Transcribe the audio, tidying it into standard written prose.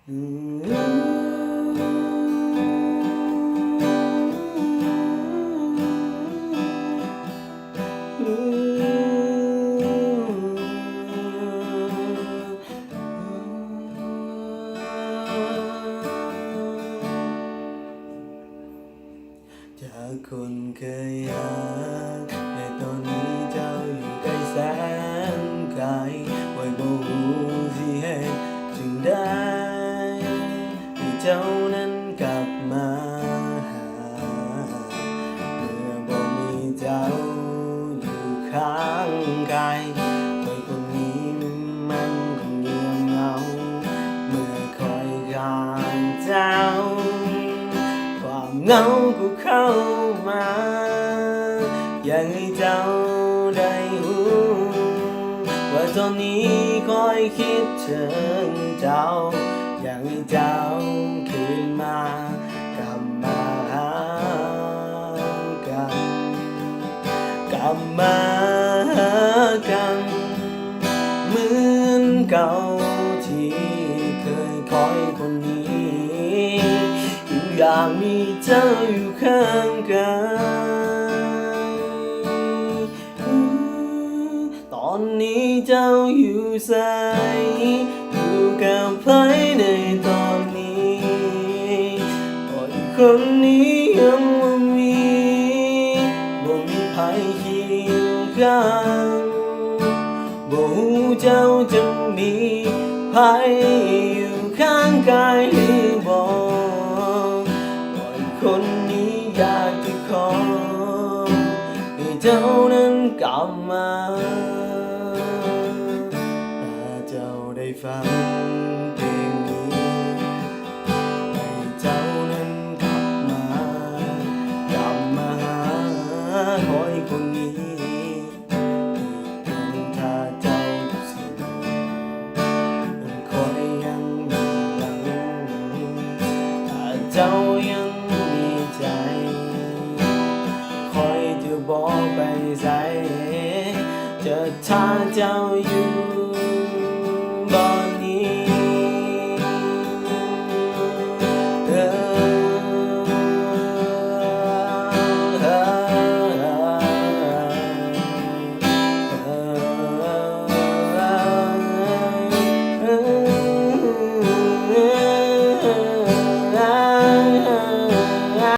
จากคนเคยรักแต่ตอนนี้เจ้าอยู่ไกลแสนไกลไว้บ่ฮู้สิเฮ็ดจึงได้ให้เจ้านั้นกลับมาหาเมื่อบ่มีเจ้าอยู่ข้างกายไว้คนนี้มันคงเงียบเหงาเมื่อคอยการเจ้าความเหงาก็เข้ามาอยากให้เจ้าได้รู้ว่าตอนนี้คอยคิดถึงเจ้าอยากให้เจ้าคืนมากลับมาหากันกลับมาหากันเหมือนเก่าที่เคยคอยคนนี้อยากมีเจ้าอยู่ข้างกายตอนนี้เจ้าอยู่ไสอยู่กับใครในตอนนี้คนนี้ยังบ่มีใครเคียงข้างบ่ฮู้เจ้าจะมีใครอยู่ข้างกายหรือบ่คนนี้อยากจะขอให้เจ้านั้นกลับมาถ้าเจ้าได้ฟังเพลงนี้ให้เจ้านั้นกลับมาหาคอยคนนี้ถ้าเจ้าสิคอยยังมีหลังถ้าเจ้ายังใจคอยจะบอกไปใส่จะถ้าเจ้าอยู่